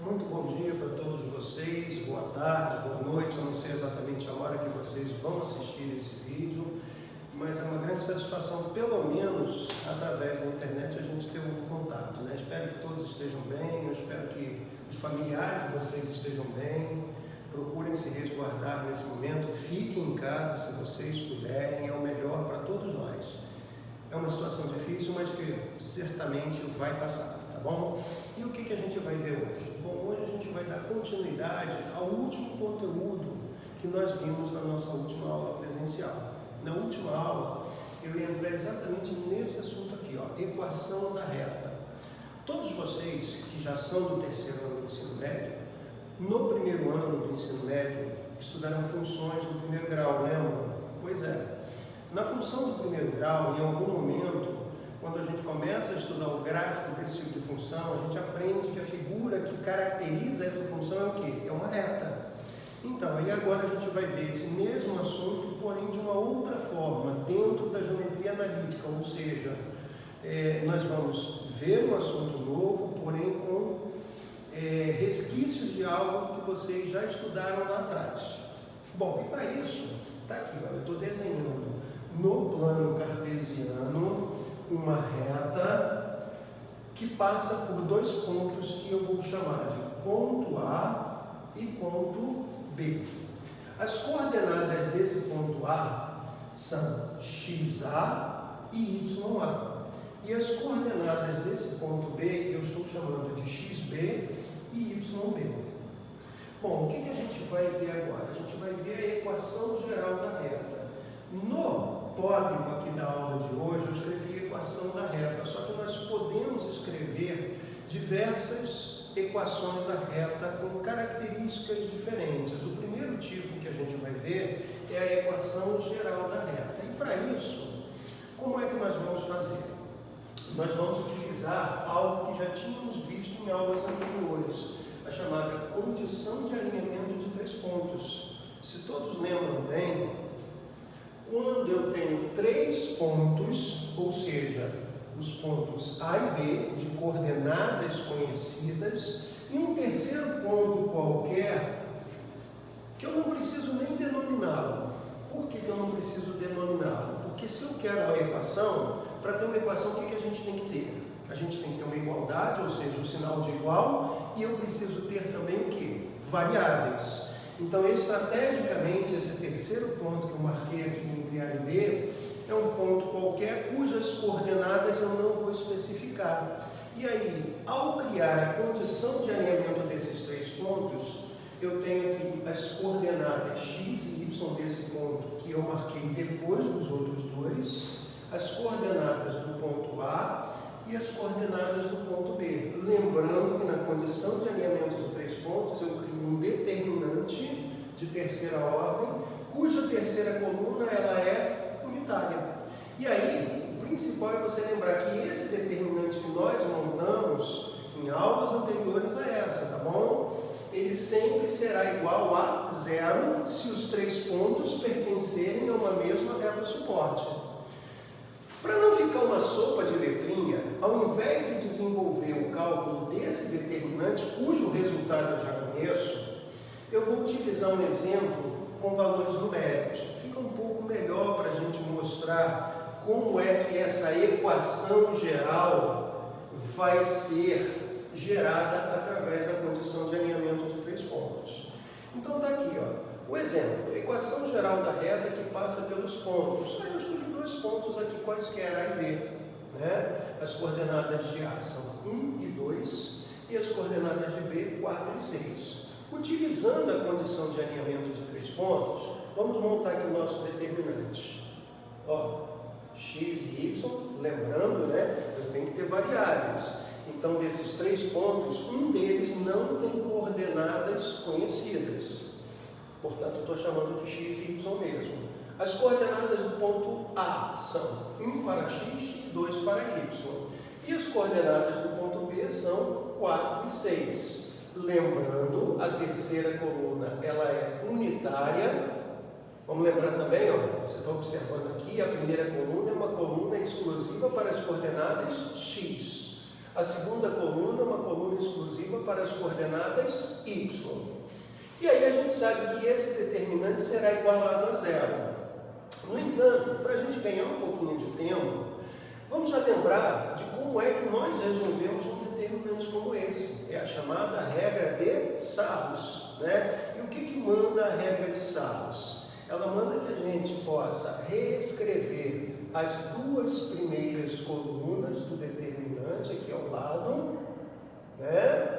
Muito bom dia para todos vocês, boa tarde, boa noite. Eu não sei exatamente a hora que vocês vão assistir esse vídeo, mas é uma grande satisfação, pelo menos através da internet, a gente ter um contato, né? Espero que todos estejam bem, eu espero que os familiares de vocês estejam bem. Procurem se resguardar nesse momento, fiquem em casa se vocês puderem, é o melhor para todos nós. É uma situação difícil, mas que certamente vai passar, tá bom? E o que a gente vai ver hoje? Bom, hoje a gente vai dar continuidade ao último conteúdo que nós vimos na nossa última aula presencial. Na última aula, eu ia entrar exatamente nesse assunto aqui, ó, equação da reta. Todos vocês que já são do terceiro ano do ensino médio, no primeiro ano do ensino médio, estudaram funções do primeiro grau, lembram? Pois é. Na função do primeiro grau, em algum momento, quando a gente começa a estudar o gráfico desse tipo de função, a gente aprende que a figura que caracteriza essa função é o quê? É uma reta. Então, e agora a gente vai ver esse mesmo assunto, porém de uma outra forma, dentro da geometria analítica, ou seja, nós vamos ver um assunto novo, porém com resquícios de algo que vocês já estudaram lá atrás. Bom, e para isso, está aqui, ó, eu estou desenhando no plano cartesiano uma reta que passa por dois pontos que eu vou chamar de ponto A e ponto B. As coordenadas desse ponto A são XA e YA. E as coordenadas desse ponto B eu estou chamando de XB e YB. Bom, o que a gente vai ver agora? A gente vai ver a equação geral da reta. No tópico aqui da aula de hoje, eu escrevi a equação da reta, só que nós podemos escrever diversas equações da reta com características diferentes. O primeiro tipo que a gente vai ver é a equação geral da reta. E para isso, como é que nós vamos fazer? Nós vamos utilizar algo que já tínhamos visto em aulas anteriores, a chamada condição de alinhamento de três pontos. Se todos lembram bem, quando eu tenho três pontos, ou seja, os pontos A e B de coordenadas conhecidas, e um terceiro ponto qualquer, que eu não preciso nem denominá-lo. Por que eu não preciso denominá-lo? Porque se eu quero uma equação, para ter uma equação, o que a gente tem que ter? A gente tem que ter uma igualdade, ou seja, o sinal de igual, e eu preciso ter também o quê? Variáveis. Então, estrategicamente, esse terceiro ponto que eu marquei aqui entre A e B é um ponto qualquer cujas coordenadas eu não vou especificar. E aí, ao criar a condição de alinhamento desses três pontos, eu tenho aqui as coordenadas x e y desse ponto que eu marquei depois dos outros dois, as coordenadas do ponto A e as coordenadas do ponto B. Lembrando que na condição de alinhamento de três pontos, eu crio um determinante de terceira ordem, cuja terceira coluna ela é unitária. E aí, o principal é você lembrar que esse determinante que nós montamos em aulas anteriores a essa, tá bom? Ele sempre será igual a zero se os três pontos pertencerem a uma mesma reta suporte. Para não ficar uma sopa de letrinha, ao invés de desenvolver o cálculo desse determinante, cujo resultado eu já conheço, eu vou utilizar um exemplo com valores numéricos. Fica um pouco melhor para a gente mostrar como é que essa equação geral vai ser gerada através da condição de alinhamento de três pontos. Então está aqui, ó, o exemplo, a equação geral da reta que passa pelos pontos. Aí eu escolhi dois pontos aqui quaisquer, A e B. Né? As coordenadas de A são 1 e 2 e as coordenadas de B 4 e 6. Utilizando a condição de alinhamento de três pontos, vamos montar aqui o nosso determinante. Ó, x e y, lembrando, né, eu tenho que ter variáveis. Então, desses três pontos, um deles não tem coordenadas conhecidas. Portanto, eu estou chamando de x e y mesmo. As coordenadas do ponto A são 1 para x e 2 para y. E as coordenadas do ponto B são 4 e 6. Lembrando, a terceira coluna ela é unitária. Vamos lembrar também, ó, você está observando aqui, a primeira coluna é uma coluna exclusiva para as coordenadas x. A segunda coluna é uma coluna exclusiva para as coordenadas y. E aí a gente sabe que esse determinante será igualado a zero. No entanto, para a gente ganhar um pouquinho de tempo, vamos já lembrar de como é que nós resolvemos um determinante como esse. É a chamada regra de Sarrus, né? E o que manda a regra de Sarrus? Ela manda que a gente possa reescrever as duas primeiras colunas do determinante aqui ao lado, né?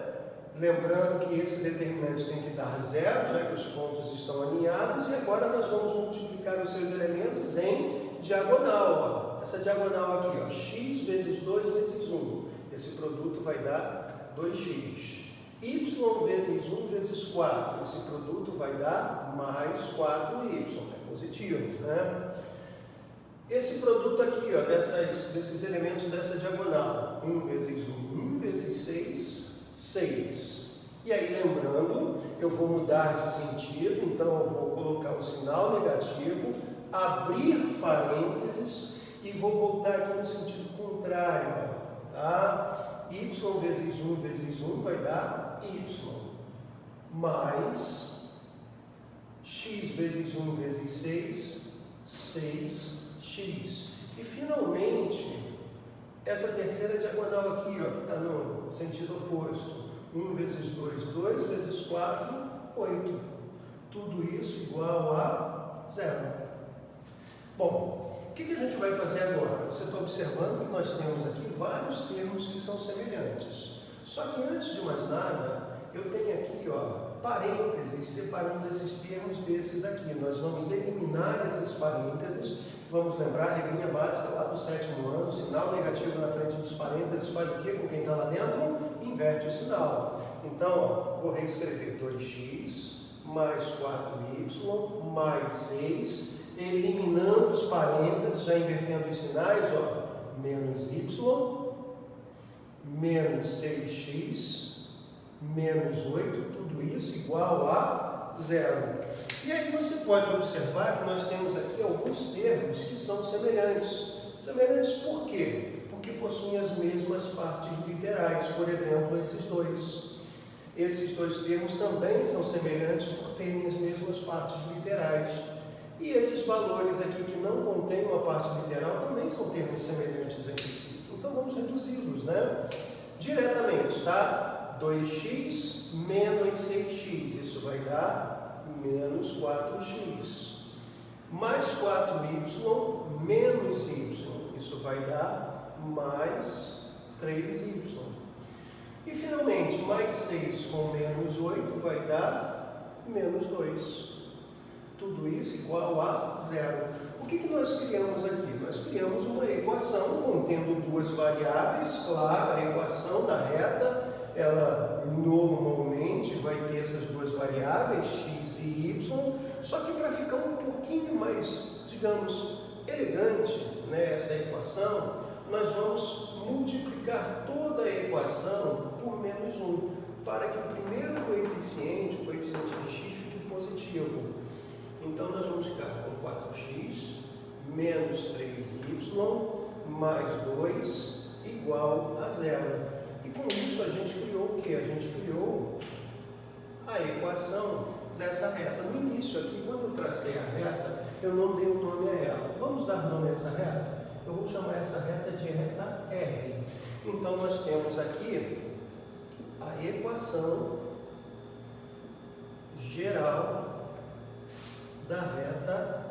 Lembrando que esse determinante tem que dar zero, já que os pontos estão alinhados, e agora nós vamos multiplicar os seus elementos em diagonal. Ó. Essa diagonal aqui, ó, x vezes 2 vezes 1. Esse produto vai dar 2x. Y vezes 1 vezes 4. Esse produto vai dar mais 4y. É positivo, né? Esse produto aqui, ó, desses elementos dessa diagonal, 1 vezes 1, 1 vezes 6, 6. E aí, lembrando, eu vou mudar de sentido, então eu vou colocar um sinal negativo, abrir parênteses e vou voltar aqui no sentido contrário, tá? Y vezes 1 vezes 1 vai dar y, mais x vezes 1 vezes 6, 6x. E finalmente, essa terceira diagonal aqui, ó, que está no sentido oposto, 1 vezes 2, 2 vezes 4, 8. Tudo isso igual a zero. Bom, o que a gente vai fazer agora? Você está observando que nós temos aqui vários termos que são semelhantes. Só que antes de mais nada, eu tenho aqui, ó, parênteses separando esses termos desses aqui. Nós vamos eliminar esses parênteses. Vamos lembrar a regrinha básica lá do 7º ano, sinal negativo na frente dos parênteses faz o quê com quem está lá dentro? Inverte o sinal. Então, ó, vou reescrever 2x mais 4y mais 6, eliminando os parênteses, já invertendo os sinais, ó, menos y, menos 6x, menos 8, tudo isso igual a zero. E aí você pode observar que nós temos aqui alguns termos que são semelhantes. Semelhantes por quê? Porque possuem as mesmas partes literais, por exemplo, esses dois. Esses dois termos também são semelhantes por terem as mesmas partes literais. E esses valores aqui que não contêm uma parte literal também são termos semelhantes entre si. Então vamos reduzi-los, né? Diretamente, tá? 2x menos 6x, isso vai dar menos 4x. Mais 4y menos y, isso vai dar mais 3y. E finalmente, mais 6 com menos 8 vai dar menos 2. Tudo isso igual a zero. O que nós criamos aqui? Nós criamos uma equação contendo duas variáveis. Claro, a equação da reta, ela normalmente vai ter essas duas variáveis, x e y, só que para ficar um pouquinho mais, digamos, elegante, né, essa equação, nós vamos multiplicar toda a equação por menos 1, para que o primeiro coeficiente, o coeficiente de x, fique positivo. Então, nós vamos ficar com 4x menos 3y mais 2 igual a zero. E com isso a gente criou o quê? A gente criou a equação dessa reta. No início aqui, quando eu tracei a reta, eu não dei um nome a ela. Vamos dar nome a essa reta? Eu vou chamar essa reta de reta R. Então, nós temos aqui a equação geral da reta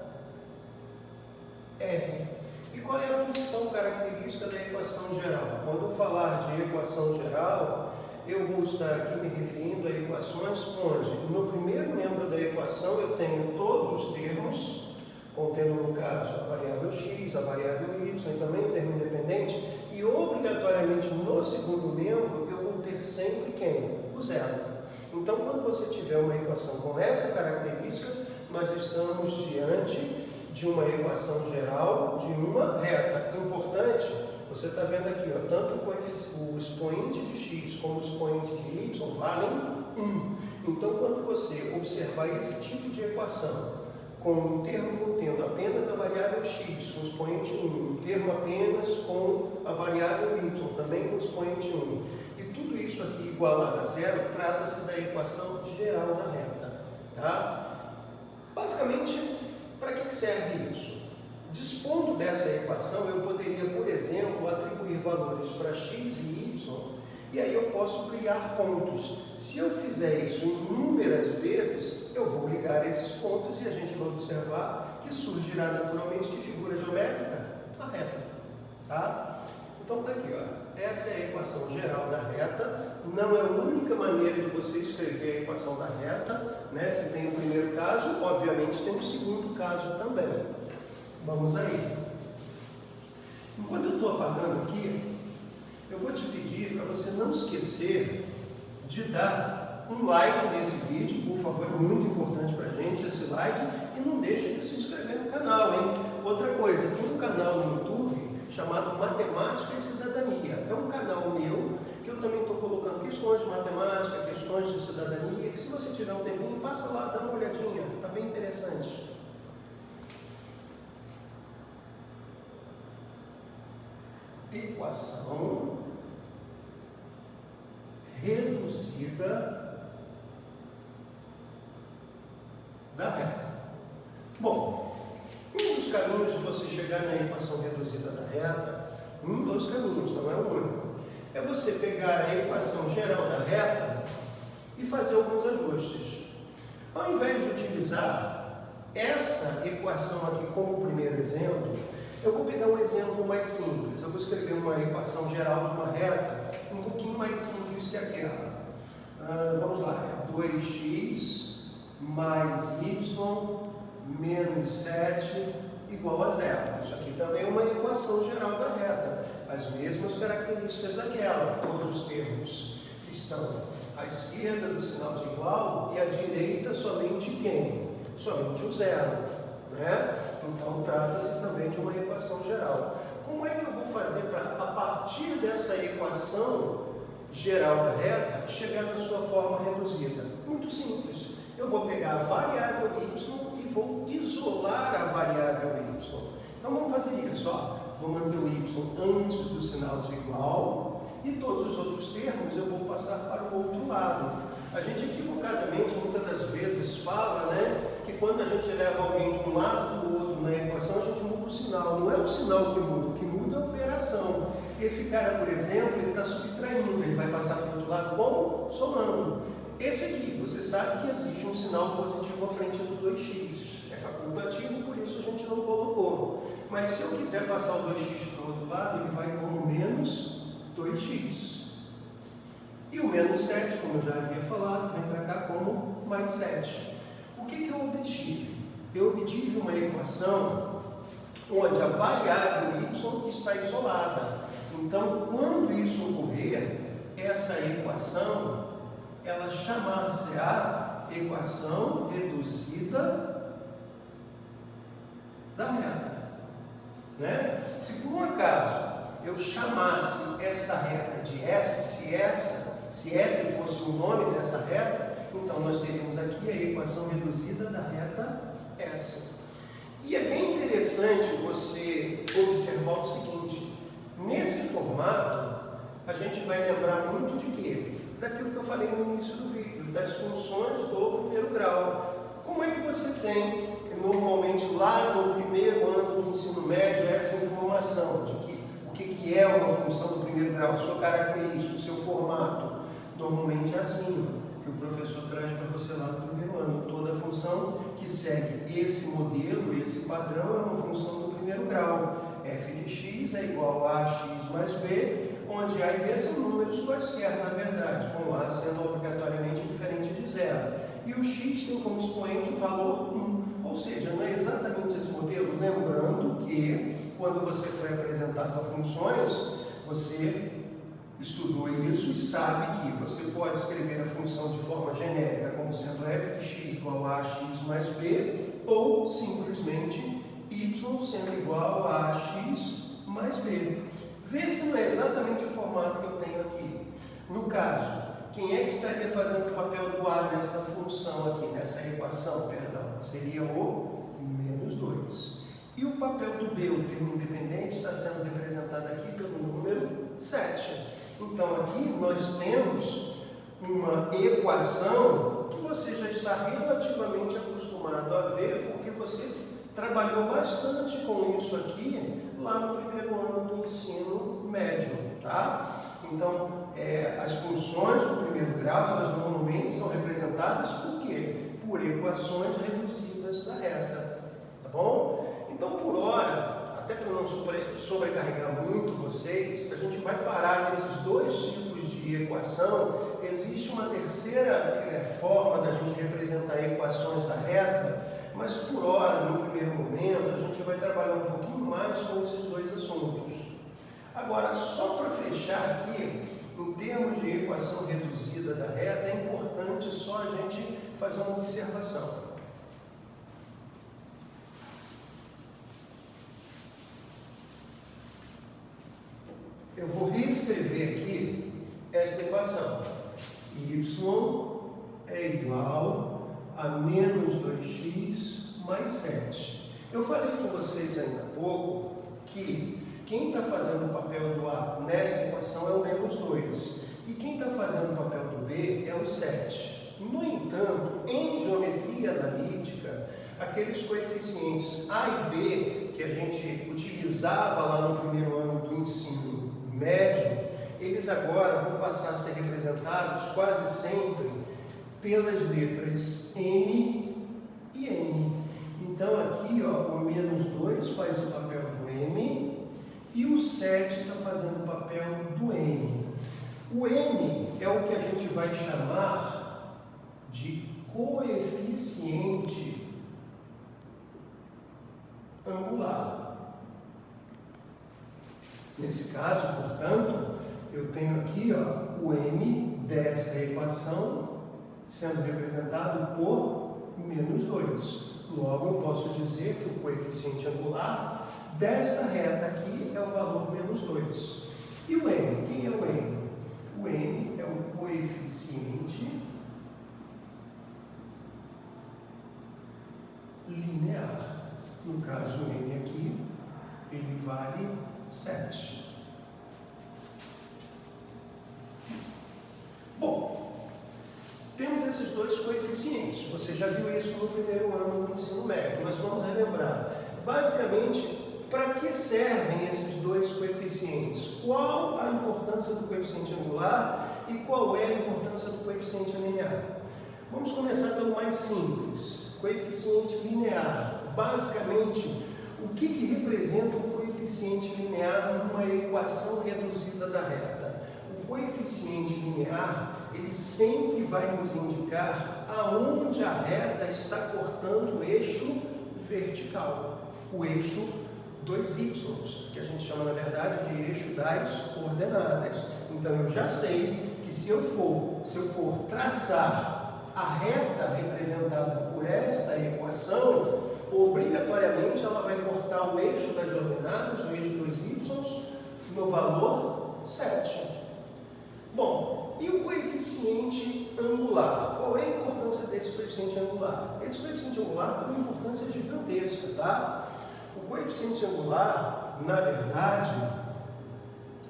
R. E qual é a principal característica da equação geral? Quando eu falar de equação geral, eu vou estar aqui me referindo a equações onde, no primeiro membro da equação, eu tenho todos os termos, contendo, no caso, a variável x, a variável y, e também o termo independente, e obrigatoriamente no segundo membro, eu vou ter sempre quem? O zero. Então, quando você tiver uma equação com essa característica, nós estamos diante de uma equação geral de uma reta. Importante, você está vendo aqui, ó, tanto o expoente de x como o expoente de y valem 1. Então, quando você observar esse tipo de equação, com um termo contendo apenas a variável x, com o expoente 1, um termo apenas com a variável y, também com o expoente 1, e tudo isso aqui igualado a zero, trata-se da equação geral da reta. Tá? Basicamente, para que serve isso? Dispondo dessa equação, eu poderia, por exemplo, atribuir valores para x e y, e aí eu posso criar pontos. Se eu fizer isso inúmeras vezes, eu vou ligar esses pontos e a gente vai observar que surgirá naturalmente que figura geométrica? A reta. Tá? Então, está aqui, ó. Essa é a equação geral da reta. Não é a única maneira de você escrever a equação da reta, né? Se tem o primeiro caso, obviamente tem o segundo caso também. Vamos aí. Enquanto eu estou apagando aqui, eu vou te pedir para você não esquecer de dar um like nesse vídeo, por favor, é muito importante para a gente esse like, e não deixe de se inscrever no canal, hein? Outra coisa, tem um canal no YouTube chamado Matemática e Cidadania. É um canal meu, que eu também estou colocando questões de matemática, questões de cidadania, que se você tiver um tempinho, passa lá, dá uma olhadinha, está bem interessante. Equação reduzida da reta. Bom, um dos caminhos de você chegar na equação reduzida da reta, um dos caminhos, não é o único, é você pegar a equação geral da reta e fazer alguns ajustes. Ao invés de utilizar essa equação aqui como primeiro exemplo, eu vou pegar um exemplo mais simples. Eu vou escrever uma equação geral de uma reta um pouquinho mais simples que aquela. Vamos lá, é 2x mais y menos 7 igual a zero. Isso aqui também é uma equação geral da reta. As mesmas características daquela. Todos os termos estão à esquerda do sinal de igual e à direita somente quem? Somente o zero, né? Então, trata-se também de uma equação geral. Como é que eu vou fazer para, a partir dessa equação geral da reta, chegar na sua forma reduzida? Muito simples. Eu vou pegar a variável y e vou isolar a variável y. Então, vamos fazer isso. Ó. Vou manter o y antes do sinal de igual e todos os outros termos eu vou passar para o outro lado. A gente equivocadamente, muitas das vezes, fala, né, que quando a gente leva alguém de um lado para o outro na equação, a gente muda o sinal. Não é o sinal que muda, o que muda é a operação. Esse cara, por exemplo, ele está subtraindo, ele vai passar para o outro lado como? Somando. Esse aqui, você sabe que existe um sinal positivo à frente do 2x. É facultativo, por isso a gente não colocou. Mas se eu quiser passar o 2x para o outro lado, ele vai como menos 2x. E o menos 7, como eu já havia falado, vem para cá como mais 7. O que eu obtive? Eu obtive uma equação onde a variável y está isolada. Então, quando isso ocorrer, essa equação, ela chamar-se-á equação reduzida da reta. Né? Se por um acaso eu chamasse esta reta de S, se S fosse o nome dessa reta, então nós teríamos aqui a equação reduzida da reta S. E é bem interessante você observar o seguinte: nesse formato, a gente vai lembrar muito de quê? Daquilo que eu falei no início do vídeo, das funções do primeiro grau. Como é que você tem, normalmente, lá no primeiro ano do ensino médio, essa informação de que o que é uma função do primeiro grau, sua característica, o seu formato? Normalmente é assim, que o professor traz para você lá no primeiro ano. Toda função que segue esse modelo, esse padrão, é uma função do primeiro grau. F de x é igual a x mais b, onde a e b são números quaisquer, na verdade, com a sendo obrigatoriamente diferente de zero. E o x tem como expoente o valor 1. Ou seja, não é exatamente esse modelo, lembrando que quando você foi apresentado a funções, você estudou isso e sabe que você pode escrever a função de forma genérica como sendo f de x igual a x mais b, ou simplesmente y sendo igual a x mais b. Vê se não é exatamente o formato que eu tenho aqui. No caso, quem é que estaria fazendo o papel do a nessa função aqui, nessa equação, perdão? Seria o menos 2. E o papel do b, o termo independente, está sendo representado aqui pelo número 7. Então aqui nós temos uma equação que você já está relativamente acostumado a ver, porque você trabalhou bastante com isso aqui lá no primeiro ano do ensino médio, tá? Então, as funções do primeiro grau, elas normalmente são representadas por quê? Por equações reduzidas da reta, tá bom? Então, por hora, até para não sobrecarregar muito vocês, a gente vai parar nesses dois tipos de equação. Existe uma terceira forma da gente representar equações da reta, mas por hora, no primeiro momento, a gente vai trabalhar um pouquinho mais com esses dois assuntos. Agora, só para fechar aqui, em termos de equação reduzida da reta, é importante só a gente fazer uma observação. Eu vou reescrever aqui esta equação. Y é igual a menos 2x mais 7. Eu falei com vocês ainda há pouco que quem está fazendo o papel do A nesta equação é o menos 2. E quem está fazendo o papel do B é o 7. No entanto, em geometria analítica, aqueles coeficientes A e B que a gente utilizava lá no primeiro ano do ensino médio, eles agora vão passar a ser representados quase sempre pelas letras M e N. Então aqui, ó, o menos 2 faz o papel do M e o 7 está fazendo o papel do N. O M é o que a gente vai chamar de coeficiente angular. Nesse caso, portanto, eu tenho aqui, ó, o M desta equação sendo representado por menos 2. Logo, eu posso dizer que o coeficiente angular desta reta aqui é o valor menos 2. E o N? Quem é o N? O N é o coeficiente linear. No caso, o N aqui, ele vale 7. Bom, temos esses dois coeficientes. Você já viu isso no primeiro ano do ensino médio, mas vamos relembrar. Basicamente, para que servem esses dois coeficientes? Qual a importância do coeficiente angular e qual é a importância do coeficiente linear? Vamos começar pelo mais simples. Coeficiente linear. Basicamente, o que representa o coeficiente linear numa equação reduzida da reta? O coeficiente linear, ele sempre vai nos indicar aonde a reta está cortando o eixo vertical, o eixo 2y, que a gente chama, na verdade, de eixo das coordenadas. Então, eu já sei que se eu for traçar a reta representada por esta equação, obrigatoriamente ela vai cortar o eixo das ordenadas, o eixo 2y, no valor 7. Bom, e o coeficiente angular? Qual é a importância desse coeficiente angular? Esse coeficiente angular tem uma importância gigantesca, tá? O coeficiente angular, na verdade,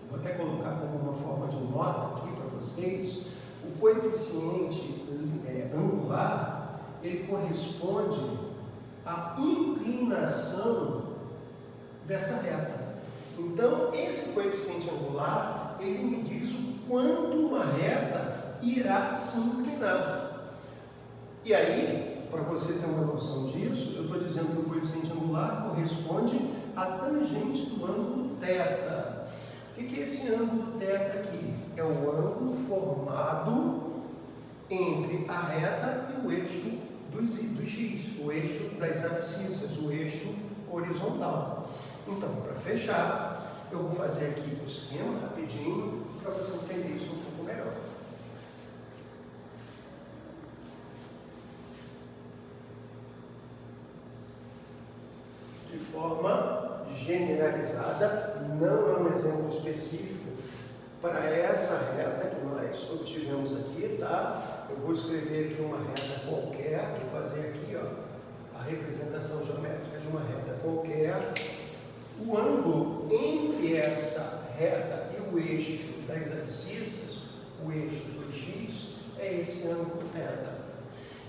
vou até colocar como uma forma de nota aqui para vocês, o coeficiente angular, ele corresponde à inclinação dessa reta. Então, esse coeficiente angular, ele me diz o quanto uma reta irá se inclinar. E aí, para você ter uma noção disso, eu estou dizendo que o coeficiente angular corresponde à tangente do ângulo θ. O que é esse ângulo θ aqui? É o ângulo formado entre a reta e o eixo do x, o eixo das abscissas, o eixo horizontal. Então, para fechar, eu vou fazer aqui o esquema rapidinho para você entender isso um pouco melhor. De forma generalizada, não é um exemplo específico para essa reta que nós obtivemos aqui, tá? Eu vou escrever aqui uma reta qualquer, vou fazer aqui, ó, a representação geométrica de uma reta qualquer. O ângulo entre essa reta e o eixo das abscissas, o eixo 2x, é esse ângulo θ.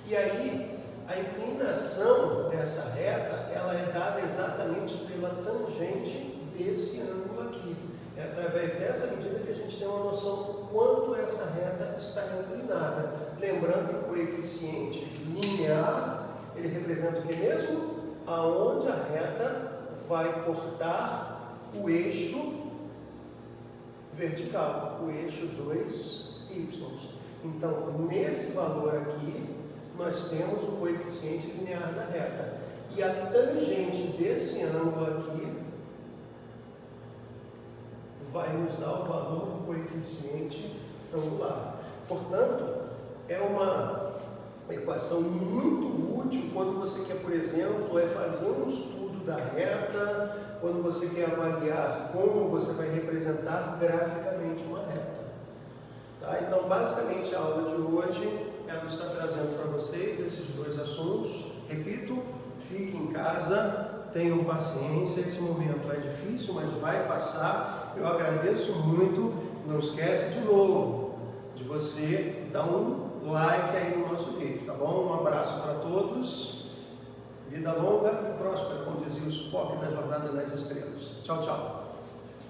E aí, a inclinação dessa reta, ela é dada exatamente pela tangente desse ângulo aqui. É através dessa medida que a gente tem uma noção quanto essa reta está inclinada. Lembrando que o coeficiente linear, ele representa o que mesmo? Aonde a reta vai cortar o eixo vertical, o eixo 2y. Então, nesse valor aqui, nós temos o coeficiente linear da reta. E a tangente desse ângulo aqui vai nos dar o valor do coeficiente angular. Portanto, é uma equação muito útil quando você quer, por exemplo, fazer um estudo da reta, quando você quer avaliar como você vai representar graficamente uma reta. Tá? Então, basicamente, a aula de hoje ela está trazendo para vocês esses dois assuntos. Repito, fique em casa, tenham paciência, esse momento é difícil, mas vai passar. Eu agradeço muito. Não esquece de novo de você dar um like aí no nosso vídeo, tá bom? Um abraço para todos, vida longa e próspera, como dizia o Spock da Jornada nas Estrelas. Tchau, tchau.